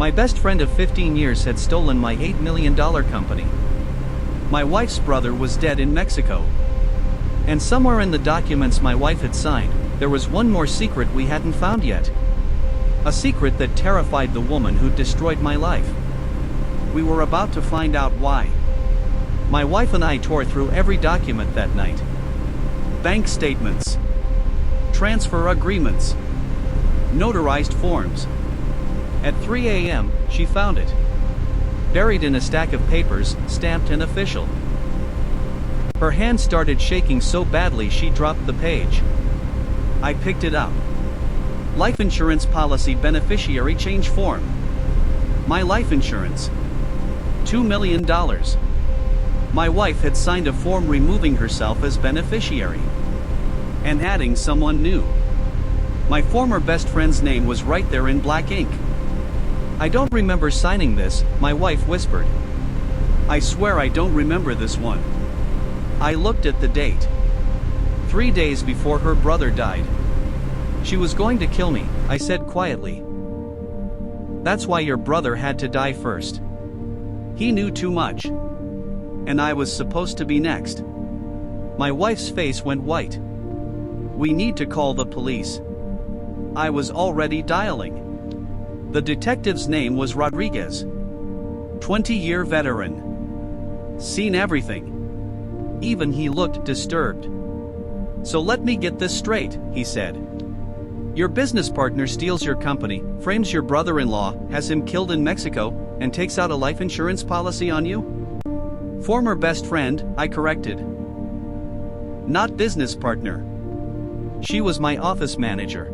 My best friend of 15 years had stolen my $8 million company. My wife's brother was dead in Mexico. And somewhere in the documents my wife had signed, there was one more secret we hadn't found yet. A secret that terrified the woman who destroyed my life. We were about to find out why. My wife and I tore through every document that night. Bank statements, transfer agreements, notarized forms. At 3 a.m., she found it. Buried in a stack of papers, stamped and official. Her hand started shaking so badly she dropped the page. I picked it up. Life insurance policy beneficiary change form. My life insurance. $2 million. My wife had signed a form removing herself as beneficiary and adding someone new. My former best friend's name was right there in black ink. I don't remember signing this, my wife whispered. I swear I don't remember this one. I looked at the date. 3 days before her brother died. She was going to kill me, I said quietly. That's why your brother had to die first. He knew too much. And I was supposed to be next. My wife's face went white. We need to call the police. I was already dialing. The detective's name was Rodriguez. 20-year veteran. Seen everything. Even he looked disturbed. So let me get this straight, he said. Your business partner steals your company, frames your brother-in-law, has him killed in Mexico, and takes out a life insurance policy on you? Former best friend, I corrected. Not business partner. She was my office manager.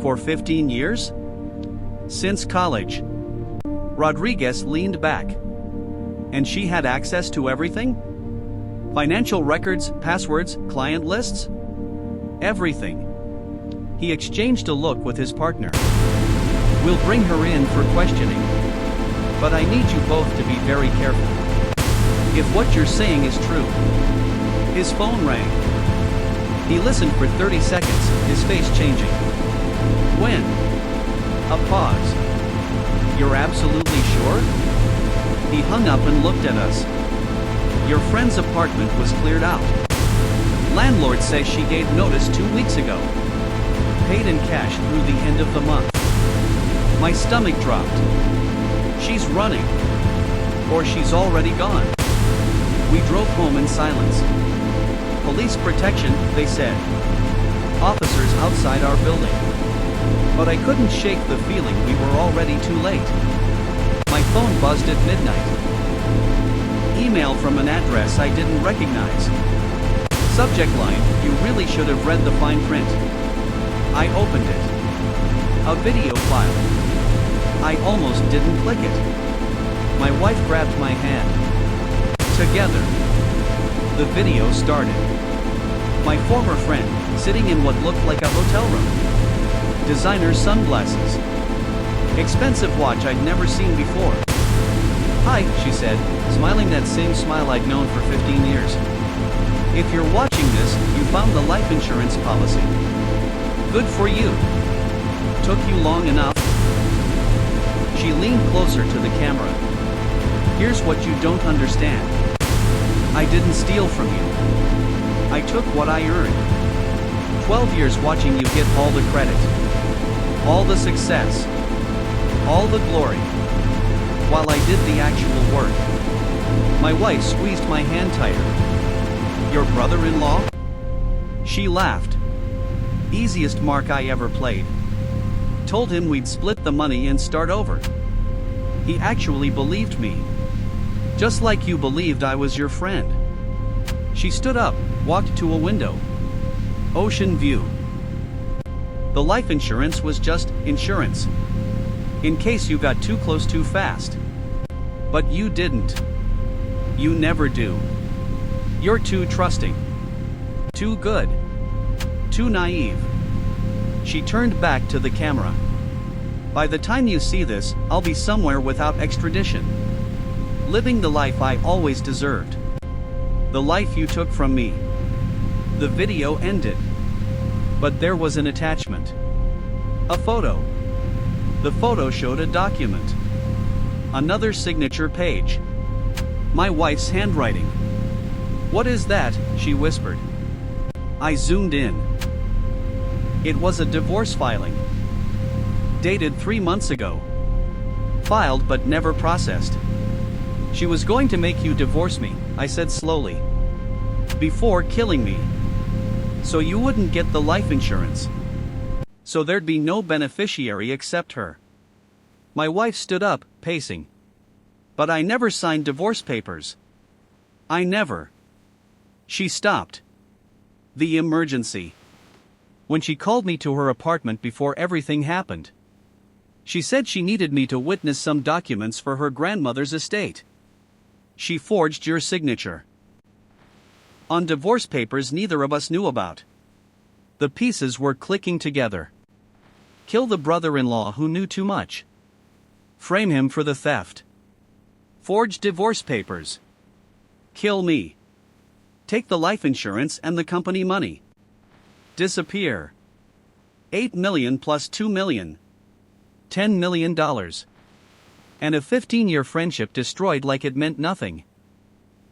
For 15 years? Since college. Rodriguez leaned back. And she had access to everything? Financial records, passwords, client lists? Everything. He exchanged a look with his partner. We'll bring her in for questioning. But I need you both to be very careful. If what you're saying is true. His phone rang. He listened for 30 seconds, his face changing. When? A pause. You're absolutely sure? He hung up and looked at us. Your friend's apartment was cleared out. Landlord says she gave notice 2 weeks ago. Paid in cash through the end of the month. My stomach dropped. She's running. Or she's already gone. We drove home in silence. Police protection, they said. Officers outside our building. But I couldn't shake the feeling we were already too late. My phone buzzed at midnight. Email from an address I didn't recognize. Subject line, you really should have read the fine print. I opened it. A video file. I almost didn't click it. My wife grabbed my hand. Together. The video started. My former friend, sitting in what looked like a hotel room. Designer sunglasses. Expensive watch I'd never seen before. Hi, she said, smiling that same smile I'd known for 15 years. If you're watching this, you found the life insurance policy. Good for you. Took you long enough. She leaned closer to the camera. Here's what you don't understand. I didn't steal from you. I took what I earned. 12 years watching you get all the credit. All the success. All the glory. While I did the actual work. My wife squeezed my hand tighter. Your brother-in-law? She laughed. Easiest mark I ever played. Told him we'd split the money and start over. He actually believed me. Just like you believed I was your friend. She stood up, walked to a window. Ocean view. The life insurance was just insurance. In case you got too close too fast. But you didn't. You never do. You're too trusting. Too good. Too naive. She turned back to the camera. By the time you see this, I'll be somewhere without extradition. Living the life I always deserved. The life you took from me. The video ended. But there was an attachment. A photo. The photo showed a document. Another signature page. My wife's handwriting. "What is that?" she whispered. I zoomed in. It was a divorce filing. Dated 3 months ago. Filed but never processed. "She was going to make you divorce me," I said slowly. "Before killing me. So you wouldn't get the life insurance. So there'd be no beneficiary except her." My wife stood up, pacing. "But I never signed divorce papers. I never." She stopped. The emergency. When she called me to her apartment before everything happened. She said she needed me to witness some documents for her grandmother's estate. "She forged your signature on divorce papers neither of us knew about." The pieces were clicking together. Kill the brother-in-law who knew too much. Frame him for the theft. Forge divorce papers. Kill me. Take the life insurance and the company money. Disappear. 8 million plus 2 million. $10 million. And a 15-year friendship destroyed like it meant nothing.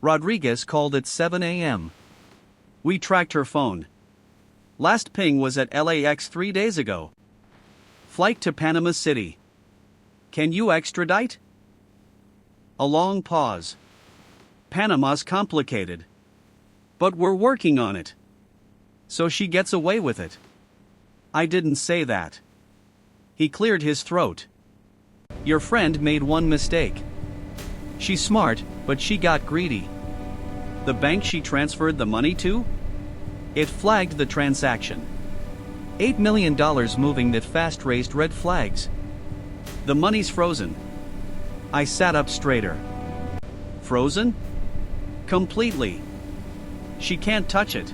Rodriguez called at 7 a.m. We tracked her phone. Last ping was at LAX 3 days ago. Flight to Panama City. "Can you extradite?" A long pause. "Panama's complicated. But we're working on it. So she gets away with it." I didn't say that. He cleared his throat. "Your friend made one mistake. She's smart, but she got greedy. The bank she transferred the money to? It flagged the transaction. $8 million moving that fast raised red flags. The money's frozen." I sat up straighter. "Frozen?" "Completely. She can't touch it.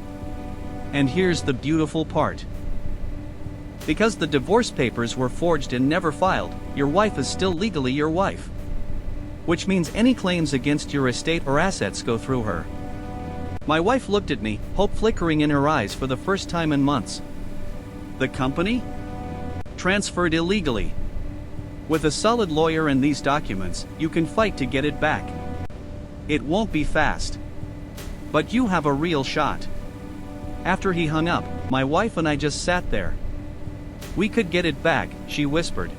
And here's the beautiful part. Because the divorce papers were forged and never filed, your wife is still legally your wife. Which means any claims against your estate or assets go through her." My wife looked at me, hope flickering in her eyes for the first time in months. "The company? Transferred illegally. With a solid lawyer and these documents, you can fight to get it back. It won't be fast. But you have a real shot." After he hung up, my wife and I just sat there. "We could get it back," she whispered.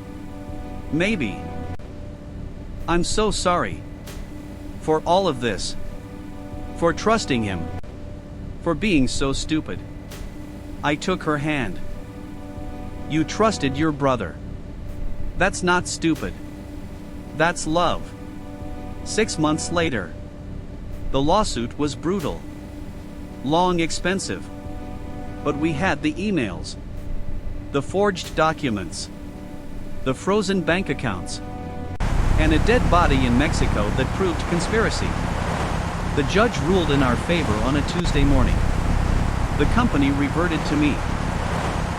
"Maybe." "I'm so sorry. For all of this. For trusting him. For being so stupid." I took her hand. "You trusted your brother. That's not stupid. That's love." 6 months later. The lawsuit was brutal. Long, expensive. But we had the emails. The forged documents. The frozen bank accounts. And a dead body in Mexico that proved conspiracy. The judge ruled in our favor on a Tuesday morning. The company reverted to me.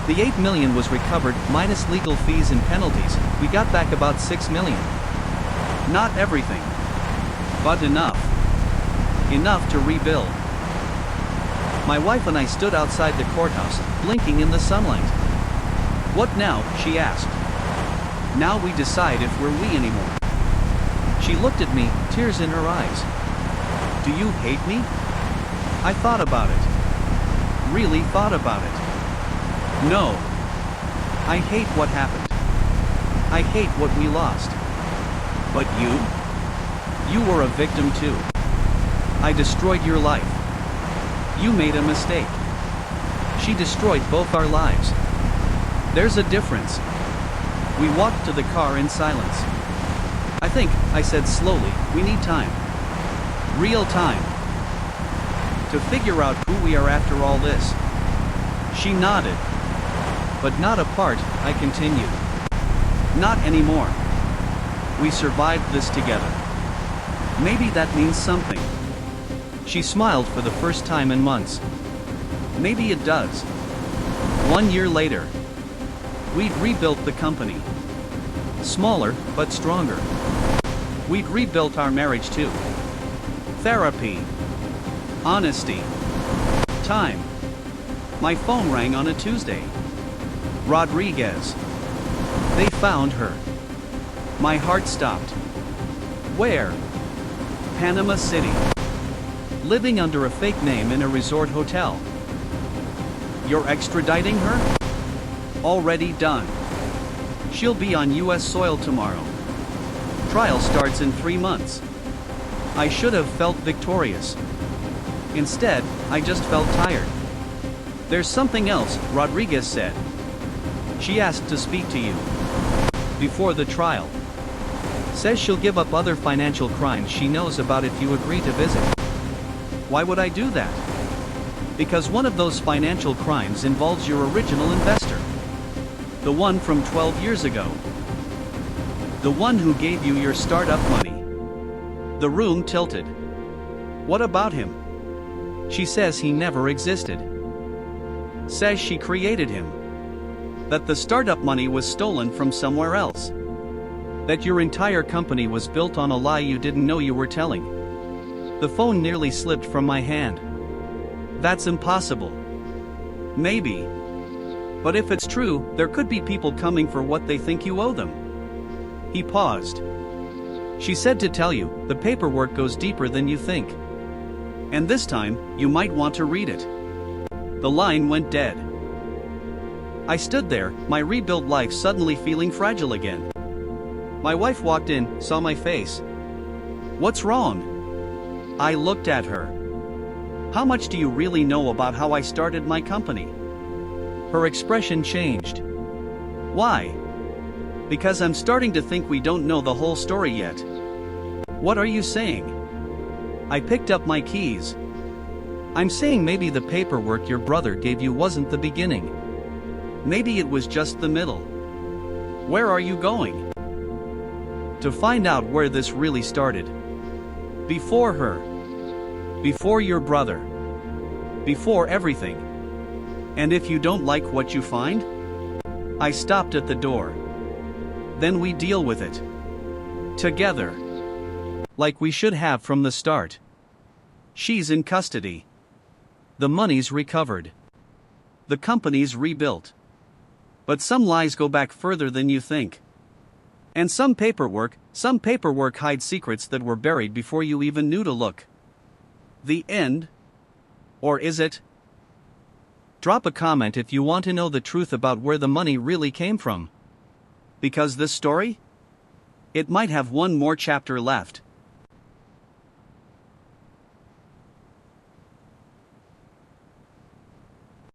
The 8 million was recovered minus legal fees and penalties. We got back about 6 million. Not everything. But enough. Enough to rebuild. My wife and I stood outside the courthouse, blinking in the sunlight. "What now?" she asked. "Now we decide if we're we anymore." She looked at me, tears in her eyes. "Do you hate me?" I thought about it. Really thought about it. No. I hate what happened. I hate what we lost. But you? You were a victim too. I destroyed your life. You made a mistake. She destroyed both our lives. There's a difference. We walked to the car in silence. "I think," I said slowly, "we need time. Real time. To figure out who we are after all this." She nodded. "But not apart," I continued. "Not anymore. We survived this together. Maybe that means something." She smiled for the first time in months. "Maybe it does." 1 year later. We'd rebuilt the company. Smaller, but stronger. We'd rebuilt our marriage too. Therapy. Honesty. Time. My phone rang on a Tuesday. Rodriguez. They found her. My heart stopped. Where? Panama City. Living under a fake name in a resort hotel. You're extraditing her? Already done. She'll be on US soil tomorrow. Trial starts in 3 months. I should have felt victorious. Instead, I just felt tired. There's something else, Rodriguez said. She asked to speak to you. Before the trial. Says she'll give up other financial crimes she knows about if you agree to visit. Why would I do that? Because one of those financial crimes involves your original investor. The one from 12 years ago. The one who gave you your startup money. The room tilted. What about him? She says he never existed. Says she created him. That the startup money was stolen from somewhere else. That your entire company was built on a lie you didn't know you were telling. The phone nearly slipped from my hand. That's impossible. Maybe. But if it's true, there could be people coming for what they think you owe them. He paused. She said to tell you, the paperwork goes deeper than you think. And this time, you might want to read it. The line went dead. I stood there, my rebuilt life suddenly feeling fragile again. My wife walked in, saw my face. What's wrong? I looked at her. How much do you really know about how I started my company? Her expression changed. Why? Because I'm starting to think we don't know the whole story yet. What are you saying? I picked up my keys. I'm saying maybe the paperwork your brother gave you wasn't the beginning. Maybe it was just the middle. Where are you going? To find out where this really started. Before her. Before your brother. Before everything. And if you don't like what you find? I stopped at the door. Then we deal with it. Together. Like we should have from the start. She's in custody. The money's recovered. The company's rebuilt. But some lies go back further than you think. And some paperwork hides secrets that were buried before you even knew to look. The end? Or is it? Drop a comment if you want to know the truth about where the money really came from. Because this story? It might have one more chapter left.